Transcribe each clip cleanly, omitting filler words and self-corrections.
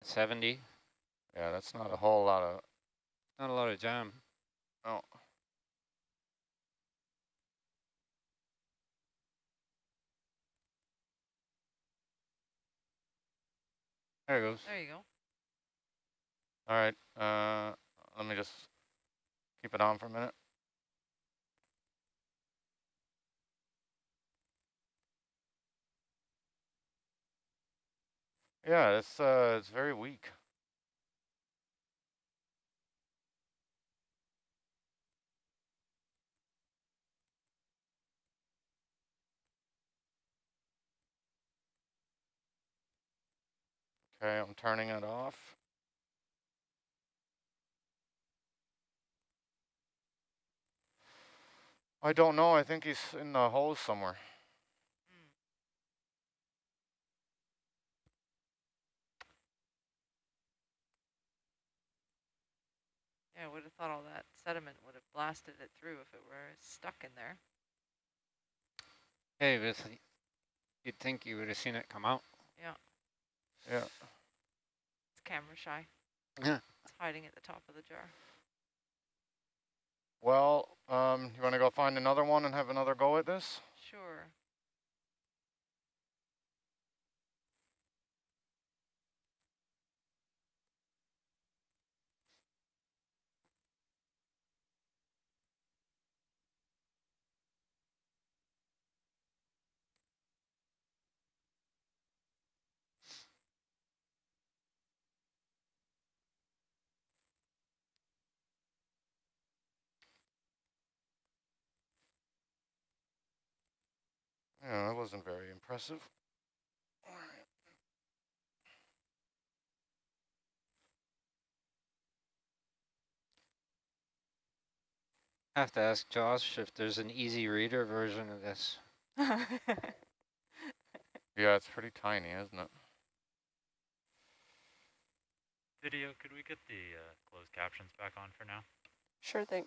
70. Yeah, that's not a whole lot of. Not a lot of jam. Oh. There it goes. There you go. All right. Let me just keep it on for a minute. Yeah, it's very weak. Okay, I'm turning it off. I don't know. I think he's in the hose somewhere. Yeah, I would have thought all that sediment would have blasted it through if it were stuck in there. Hey, you'd think you would have seen it come out. Yeah. Yeah. It's camera shy. Yeah. It's hiding at the top of the jar. Well, you want to go find another one and have another go at this? Sure. Yeah, that wasn't very impressive. I have to ask Josh if there's an easy reader version of this. Yeah, it's pretty tiny, isn't it? Video, could we get the closed captions back on for now? Sure thing.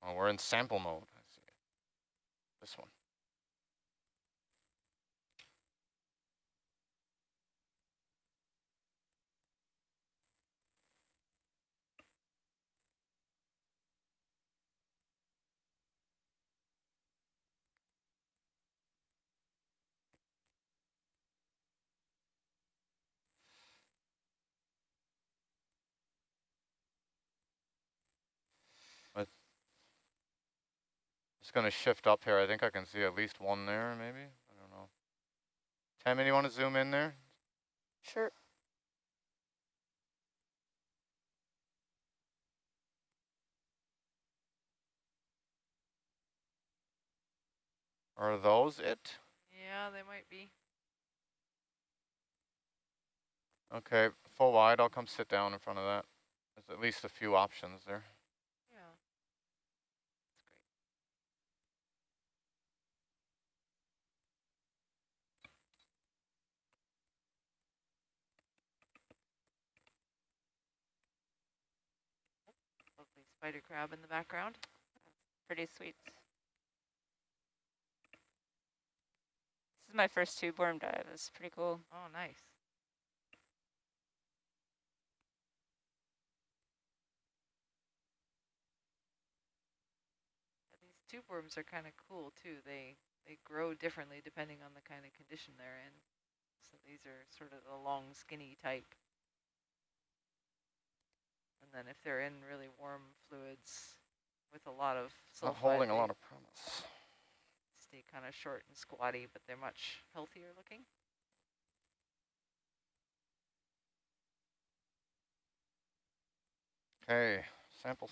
Oh, we're in sample mode. I see. This one. It's going to shift up here. I think I can see at least one there, maybe. I don't know. Tammy, do you want to zoom in there? Sure. Are those it? Yeah, they might be. Okay, full wide. I'll come sit down in front of that. There's at least a few options there. Yeah. That's great. Lovely spider crab in the background. Pretty sweet. This is my first tube worm dive. It's pretty cool. Oh, nice. Yeah, these tube worms are kind of cool too. They grow differently depending on the kind of condition they're in. So these are sort of the long, skinny type. And then if they're in really warm fluids with a lot of Not sulfide, holding a they lot of promise. stay kind of short and squatty, but they're much healthier looking. Okay, sample.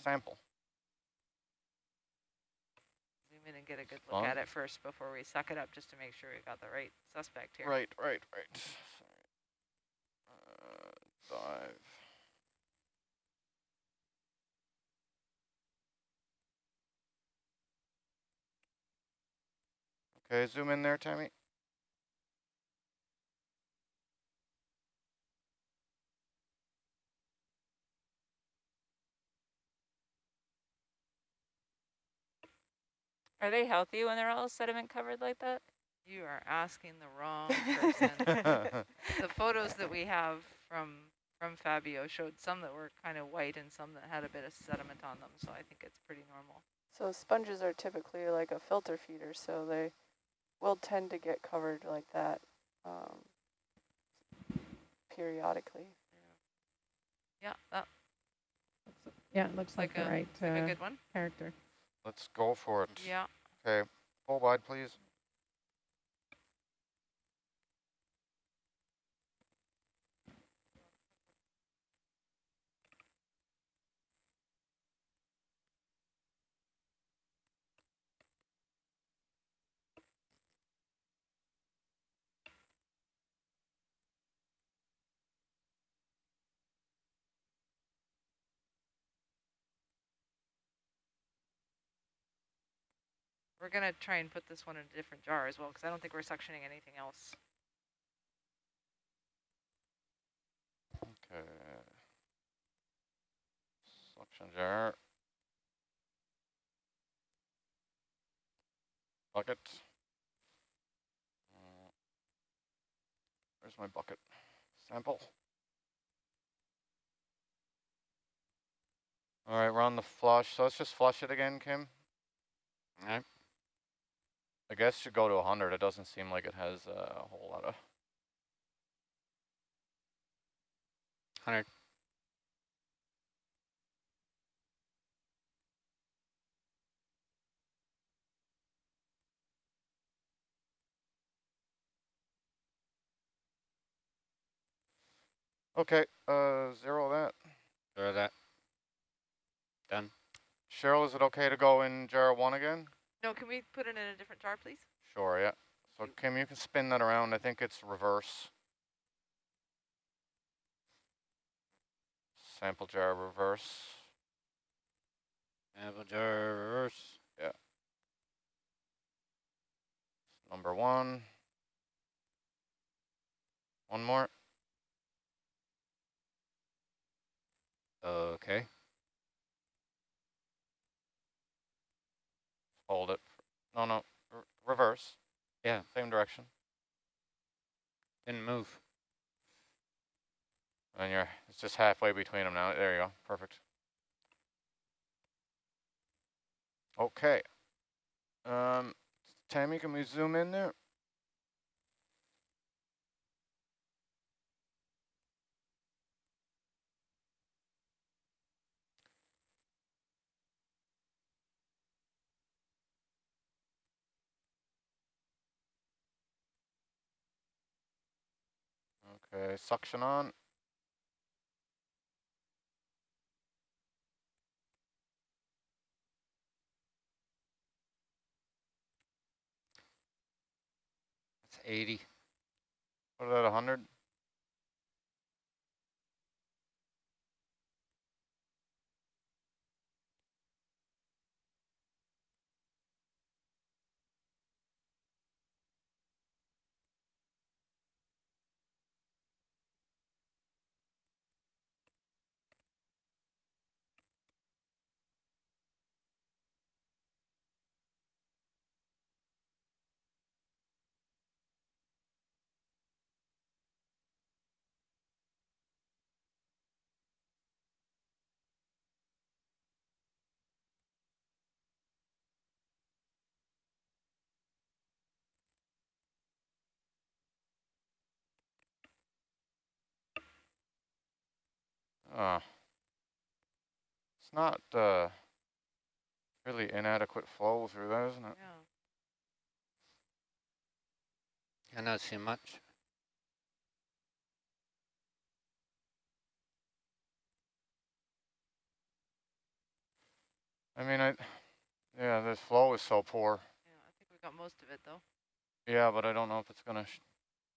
Zoom in and get a good look Fun. at it first before we suck it up, just to make sure we got the right suspect here. Right. Sorry. Dive. Okay, zoom in there, Tammy. Are they healthy when they're all sediment covered like that? You are asking the wrong person. The photos that we have from Fabio showed some that were kind of white and some that had a bit of sediment on them, so I think it's pretty normal. So sponges are typically like a filter feeder, so they will tend to get covered like that periodically. Yeah, that Yeah, it looks like the right a good one. character. Let's go for it. Yeah. Okay, full wide, please. We're going to try and put this one in a different jar as well, because I don't think we're suctioning anything else. Okay. Suction jar. Bucket. Where's my bucket? Sample. All right, we're on the flush. So let's just flush it again, Kim. All right. I guess should go to 100. It doesn't seem like it has a whole lot of. 100. Okay, zero that. Throw that. Done. Cheryl, is it okay to go in jar 1 again? No, can we put it in a different jar, please? Sure, yeah. So Kim, you can spin that around. I think it's reverse. Sample jar reverse. Sample jar reverse. Yeah. Number 1. One more. Okay. Hold it. No. Reverse. Yeah. Same direction. Didn't move. And it's just halfway between them now. There you go. Perfect. Okay. Tammy, can we zoom in there? Okay, suction on. It's 80. Put it at 100. It's not really inadequate flow through that, isn't it? Yeah. I not see much. I mean, yeah, this flow is so poor. Yeah, I think we got most of it though. Yeah, but I don't know if it's gonna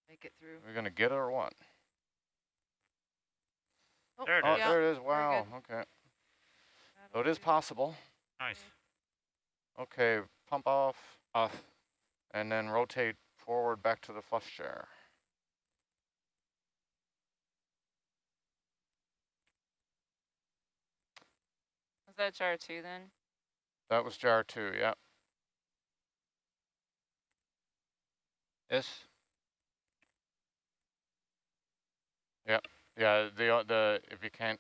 Make it through. we're gonna get it or what. Oh, There it Oh, is. yeah, there it is. very Wow. good. Okay. So That'll it is do. possible. Nice. Okay, pump off Off. and then rotate forward back to the flush jar. Was that jar 2 then? That was jar 2, yeah. Yes. Yeah, the if you can't,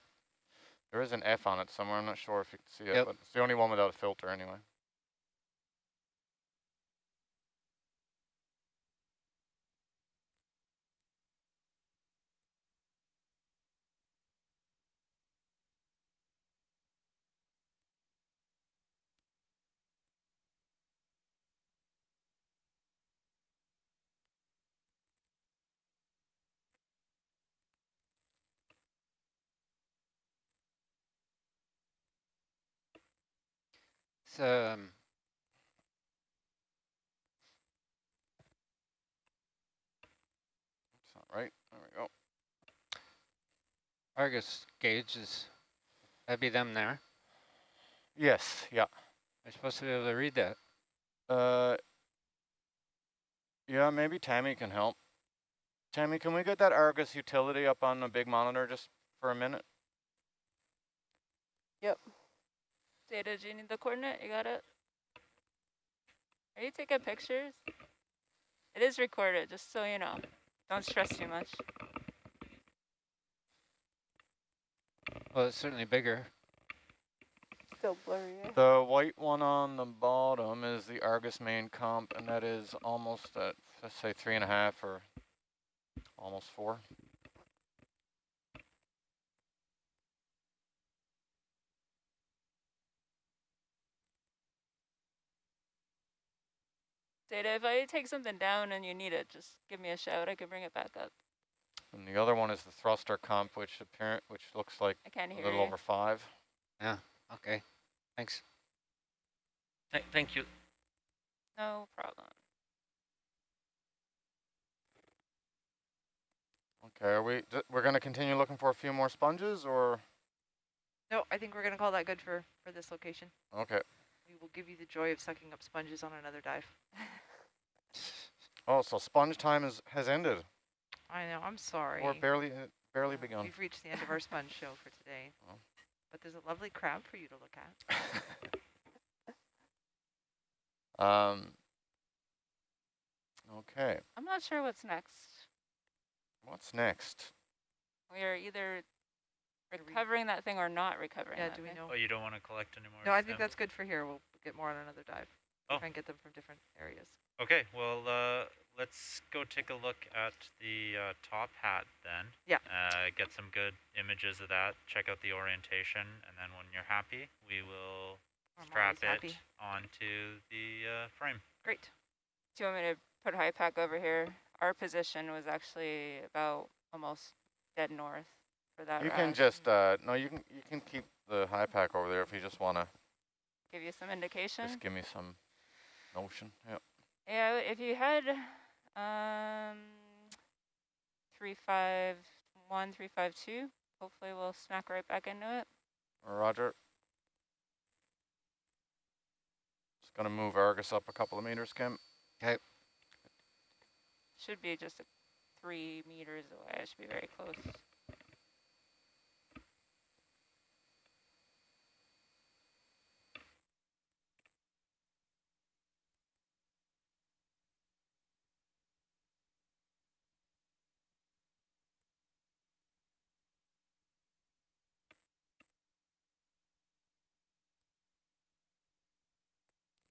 there is an F on it somewhere. I'm not sure if you can see it, Yep. but it's the only one without a filter anyway. So, It's not right. There we go. Argus gauges, that'd be them there. Yes, yeah. They're supposed to be able to read that. Yeah, maybe Tammy can help. Tammy, can we get that Argus utility up on the big monitor just for a minute? Yep. Data, do you need the coordinate? You got it? Are you taking pictures? It is recorded, just so you know. Don't stress too much. Well, it's certainly bigger. Still blurry. The white one on the bottom is the Argus main comp, and that is almost at, let's say, 3.5 or almost 4. Data, if I take something down and you need it, just give me a shout. I can bring it back up. And the other one is the thruster comp, which looks like I can't a hear little you. over 5. Yeah, okay, thanks. Thank you. No problem. Okay, we're going to continue looking for a few more sponges, or? No, I think we're going to call that good for this location. Okay. We will give you the joy of sucking up sponges on another dive. Oh, so sponge time has ended. I know, I'm sorry. Or barely begun. We've reached the end of our sponge show for today. Oh. But there's a lovely crab for you to look at. Okay. I'm not sure what's next. What's next? We are either recovering that thing or not recovering Yeah, that do we thing. know? Oh, you don't want to collect anymore? No, I think that's good for here. We'll get more on another dive. Oh. Try and get them from different areas. Okay, well, let's go take a look at the top hat then. Yeah. Get some good images of that, check out the orientation, and then when you're happy, we will strap it happy. onto the frame. Great. Do you want me to put high pack over here? Our position was actually about almost dead north for that You route. can just no, you can keep the high pack over there if you just want to. Give you some indication. Just give me some notion. Yep. Yeah, if you had 351, 352, hopefully we'll smack right back into it. Roger. Just gonna move Argus up a couple of meters, Kim. Okay. Should be just 3 meters away. I should be very close.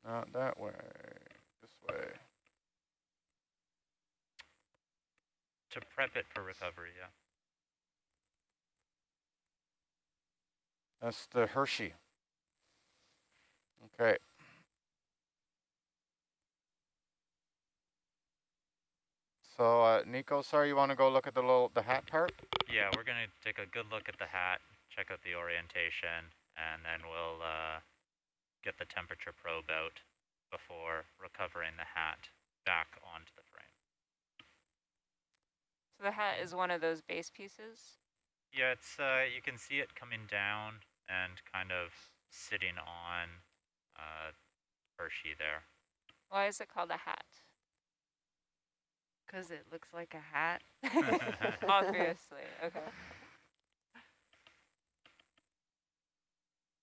Not that way. This way. To prep it for recovery, yeah. That's the Hershey. Okay. So, Nico, sorry, you want to go look at the hat part? Yeah, we're going to take a good look at the hat, check out the orientation, and then we'll get the temperature probe out before recovering the hat back onto the frame. So the hat is one of those base pieces? Yeah, it's you can see it coming down and kind of sitting on Hershey there. Why is it called a hat? Because it looks like a hat. Obviously, okay.